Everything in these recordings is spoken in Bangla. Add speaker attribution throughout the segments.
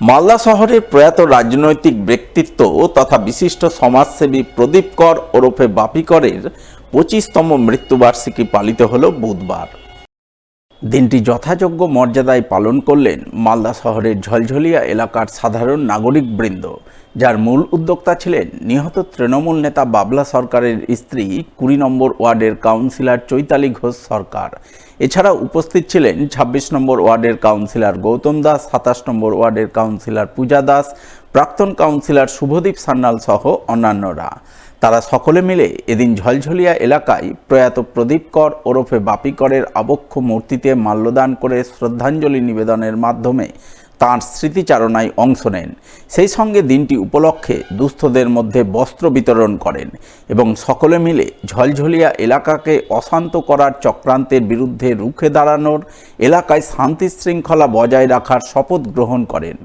Speaker 1: মালদা শহরে প্রয়াত রাজনৈতিক ব্যক্তিত্ব তথা বিশিষ্ট সমাজসেবী প্রদীপ কর ওরফে বাপি করের 25তম মৃত্যুবার্ষিকী পালিত হল বুধবার। দিনটি যথাযোগ্য মর্যাদায় পালন করলেন মালদা শহরের ঝলঝলিয়া এলাকার সাধারণ নাগরিকবৃন্দ, যার মূল উদ্যোক্তা ছিলেন নিহত তৃণমূল নেতা বাবলা সরকারের স্ত্রী 20 নম্বর ওয়ার্ডের কাউন্সিলর চৈতালি ঘোষ সরকার। এছাড়া উপস্থিত ছিলেন 26 নম্বর ওয়ার্ডের কাউন্সিলর গৌতম দাস, 27 নম্বর ওয়ার্ডের কাউন্সিলর পূজা দাস, প্রাক্তন কাউন্সিলর শুভদীপ সান্যাল সহ অন্যান্যরা। তারা সকলে মিলে এদিন ঝলঝলিয়া এলাকায় প্রয়াত প্রদীপ কর ওরফে বাপি করের আবক্ষ মূর্তিতে মাল্যদান করে শ্রদ্ধাঞ্জলি নিবেদনের মাধ্যমে তাঁর স্মৃতিচারণায় অংশ নেন। সেই সঙ্গে দিনটি উপলক্ষে দুস্থদের মধ্যে বস্ত্র বিতরণ করেন এবং সকলে মিলে ঝলঝলিয়া এলাকাকে অশান্ত করার চক্রান্তের বিরুদ্ধে রুখে দাঁড়ানোর, এলাকায় শান্তি শৃঙ্খলা বজায় রাখার শপথ গ্রহণ করেন।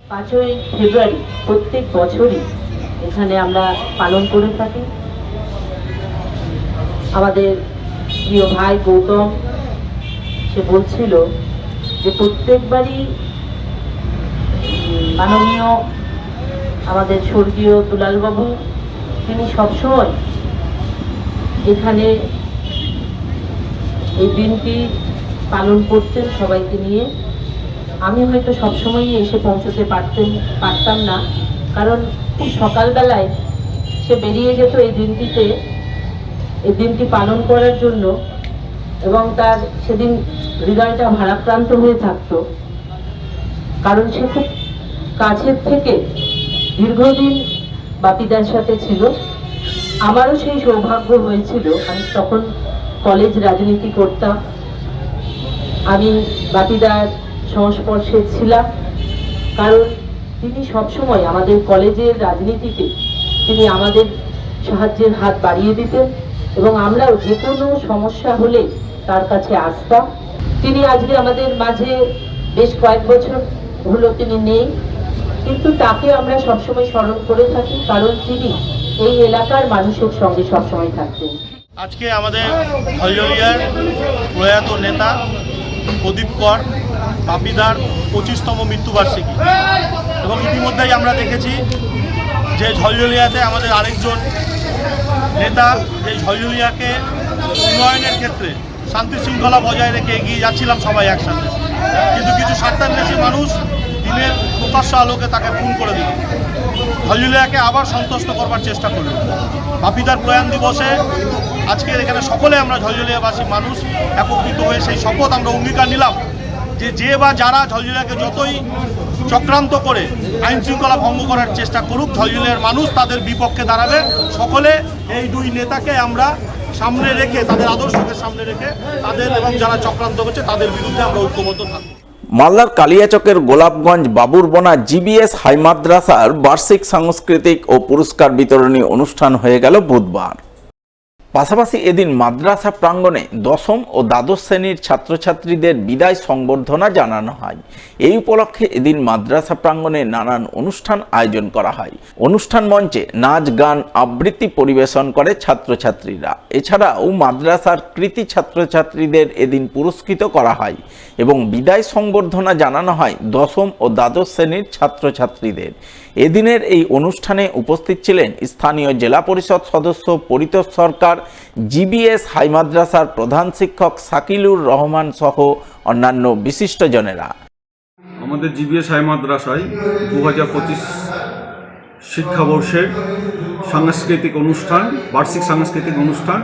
Speaker 2: 5ই ফেব্রুয়ারি প্রত্যেক বছরই এখানে আমরা পালন করে থাকি। আমাদের প্রিয় ভাই গৌতম সে বলছিল যে প্রত্যেকবারই মাননীয় আমাদের স্বর্গীয় দুলালবাবু তিনি সবসময় এখানে এই দিনটি পালন করতেন সবাইকে নিয়ে। আমি হয়তো সবসময়ই এসে পৌঁছতে পারতাম না, কারণ খুব সকালবেলায় সে বেরিয়ে যেত এই দিনটি পালন করার জন্য, এবং তার সেদিন হৃদয়টা ভারাক্রান্ত হয়ে থাকতো, কারণ সে খুব কাছের থেকে দীর্ঘদিন বাপিদার সাথে ছিল। আমারও সেই সৌভাগ্য হয়েছিল, আমি তখন কলেজ রাজনীতি করতাম, আমি বাপিদার সংস্পর্শে ছিলাম, কারণ তিনি সবসময় আমাদের কলেজের রাজনীতিতে তিনি আমাদের সাহায্যের হাত বাড়িয়ে দিতেন এবং আমরাও যে কোনো সমস্যা হলে তার কাছে আসতাম। তিনি আজকে আমাদের মাঝে বেশ কয়েক বছর হলো তিনি নেই, কিন্তু তাকে আমরা সবসময় স্মরণ করে থাকি, কারণ তিনি এই এলাকার মানুষের সঙ্গে সবসময় থাকতেন।
Speaker 3: আজকে আমাদের ঝলঝলিয়ার প্রয়াত নেতা প্রদীপ কর বাপিদার 25তম মৃত্যুবার্ষিকী, এবং ইতিমধ্যেই আমরা দেখেছি যে ঝলঝলিয়াতে আমাদের আরেকজন নেতা যে ঝলঝলিয়াকে উন্নয়নের ক্ষেত্রে শান্তি শৃঙ্খলা বজায় রেখে এগিয়ে যাচ্ছিলাম সবাই একসাথে, কিন্তু কিছু স্বার্থান্বেষী মানুষ দিনের প্রকাশ্য আলোকে তাকে খুন করে দিল। ঝলঝলিয়াকে আবার সন্তুষ্ট করবার চেষ্টা করল। বাপিদার প্রয়াণ দিবসে আজকে এখানে সকলে আমরা ঝলঝলিয়াবাসী মানুষ একত্রিত হয়ে সেই শপথ আমরা অঙ্গীকার নিলাম যে বা যারা ঝলঝলিয়াকে যতই চক্রান্ত করে আইন শৃঙ্খলা ভঙ্গ করার চেষ্টা করুক, ঝলঝলিয়ার মানুষ তাদের বিপক্ষে দাঁড়াবে। সকলে এই দুই নেতাকে আমরা সামনে রেখে, তাদের আদর্শকে সামনে রেখে তাদের এবং যারা চক্রান্ত করছে তাদের বিরুদ্ধে আমরা ঐক্যবদ্ধ থাকব।
Speaker 1: মালদার কালিয়াচকের গোলাপগঞ্জ বাবুরবনা জিবিএস হাই মাদ্রাসার বার্ষিক সাংস্কৃতিক ও পুরস্কার বিতরণী অনুষ্ঠান হয়ে গেল বুধবার। পাশাপাশি এদিন মাদ্রাসা প্রাঙ্গণে দশম ও দ্বাদশ শ্রেণীর ছাত্রছাত্রীদের বিদায় সংবর্ধনা জানানো হয়। এই উপলক্ষে এদিন মাদ্রাসা প্রাঙ্গণে নানান অনুষ্ঠান আয়োজন করা হয়। অনুষ্ঠান মঞ্চে নাচ, গান, আবৃত্তি পরিবেশন করে ছাত্রছাত্রীরা। এছাড়াও মাদ্রাসার কৃতি ছাত্রছাত্রীদের এদিন পুরস্কৃত করা হয় এবং বিদায় সংবর্ধনা জানানো হয় দশম ও দ্বাদশ শ্রেণীর ছাত্রছাত্রীদের। এদিনের এই অনুষ্ঠানে উপস্থিত ছিলেন স্থানীয় জেলা পরিষদ সদস্য পরিতোষ সরকার, জিবিএস হাই মাদ্রাসার প্রধান শিক্ষক শাকিলুর রহমান সহ অন্যান্য বিশিষ্টজনেরা।
Speaker 4: আমাদের জিবিএস হাই মাদ্রাসায় 2025 শিক্ষাবর্ষের সাংস্কৃতিক অনুষ্ঠান, বার্ষিক সাংস্কৃতিক অনুষ্ঠান,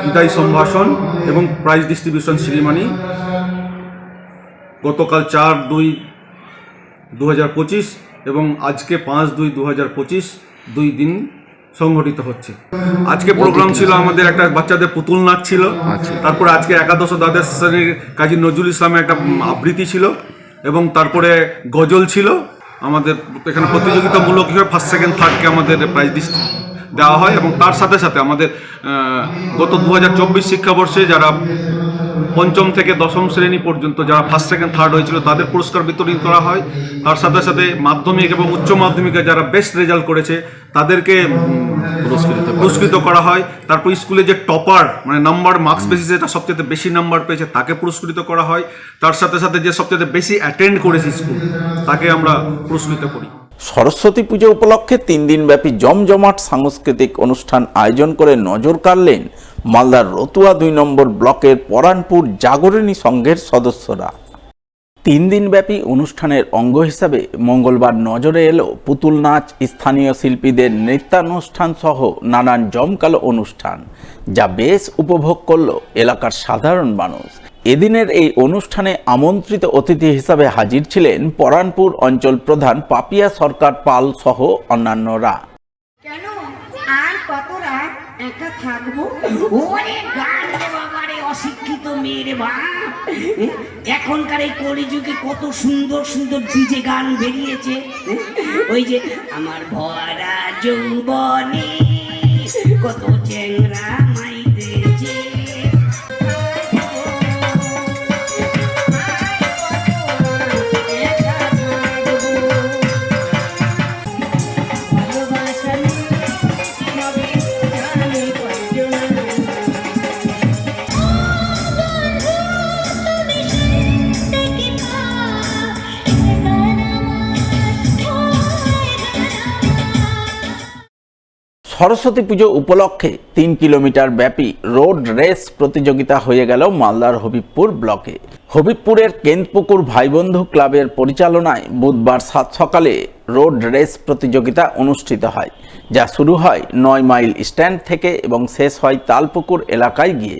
Speaker 4: বিদায়ী সম্ভাষণ এবং প্রাইজ ডিস্ট্রিবিউশন সেরিমনি গতকাল 4/2/2025 এবং আজকে 5/2/2025 দুই দিন সংঘটিত হচ্ছে। আজকে প্রোগ্রাম ছিল আমাদের একটা বাচ্চাদের পুতুল নাচ ছিল, তারপরে আজকে একাদশ ও দ্বাদশ শ্রেণীর কাজী নজরুল ইসলামের একটা আবৃত্তি ছিল, এবং তারপরে গজল ছিল। আমাদের এখানে প্রতিযোগিতামূলক হিসেবে ফার্স্ট, সেকেন্ড, থার্ডকে আমাদের প্রাইজ দেওয়া হয়, এবং তার সাথে সাথে আমাদের গত 2024 শিক্ষাবর্ষে যারা পঞ্চম থেকে দশম শ্রেণী পর্যন্ত যারা ফার্স্ট সেকেন্ড থার্ড হয়েছিল তাদের পুরস্কার বিতরণ করা হয়। তার সাথে সাথে মাধ্যমিক এবং উচ্চ মাধ্যমিকে যারা বেস্ট রেজাল্ট করেছে তাদেরকে পুরস্কৃত করা হয়। তারপর স্কুলে যে টপার মানে নাম্বার মার্কস বেসিসে যেটা সবচেয়ে বেশি নাম্বার পেয়েছে তাকে পুরস্কৃত করা হয়। তার সাথে সাথে যে সবচেয়ে বেশি অ্যাটেন্ড করেছে স্কুল তাকে আমরা পুরস্কৃত করি।
Speaker 1: সরস্বতী পুজো উপলক্ষে 3 দিনব্যাপী জমজমাট সাংস্কৃতিক অনুষ্ঠান আয়োজন করে নজর কাড়লেন মালদার রতুয়া 2 নম্বর ব্লকের পরানপুর জাগরণী সংঘের সদস্যরা। 3 দিনব্যাপী অনুষ্ঠানের অঙ্গ হিসাবে মঙ্গলবার নজরে এলো পুতুল নাচ, স্থানীয় শিল্পীদের নৃত্যানুষ্ঠান সহ নানান জমকালো অনুষ্ঠান, যা বেশ উপভোগ করল এলাকার সাধারণ মানুষ। এদিনের এই অনুষ্ঠানে আমন্ত্রিত অতিথি হিসাবে হাজির ছিলেন পরানপুর অঞ্চল প্রধান পাপিয়া সরকার পাল সহ অন্যান্যরা।
Speaker 5: কেন আর কত রাত একা থাকবো? ওরে গান রে বাবারে, অশিক্ষিত মেয়েরে বাপ। এখনকার এই কলিযুগে কত সুন্দর সুন্দর ডিজে গান বেরিয়েছে। ওই যে আমার ভরা যৌবনে কত চ্যাংরা মাইতেছে।
Speaker 1: সরস্বতী পুজো উপলক্ষে 3 কিলোমিটার ব্যাপী রোড রেস প্রতিযোগিতা হয়ে গেল মালদার হবিবপুর ব্লকে। হবিবপুরের কেন্দপুকুর ভাইবন্ধু ক্লাবের পরিচালনায় বুধবার 7 সকালে রোড রেস প্রতিযোগিতা অনুষ্ঠিত হয়, যা শুরু হয় 9 মাইল স্ট্যান্ড থেকে এবং শেষ হয় তালপুকুর এলাকায় গিয়ে।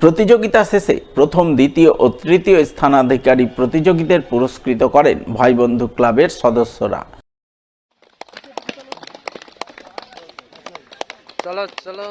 Speaker 1: প্রতিযোগিতা শেষে প্রথম, দ্বিতীয় ও তৃতীয় স্থানাধিকারী প্রতিযোগীদের পুরস্কৃত করেন ভাইবন্ধু ক্লাবের সদস্যরা।
Speaker 6: চলো চলো।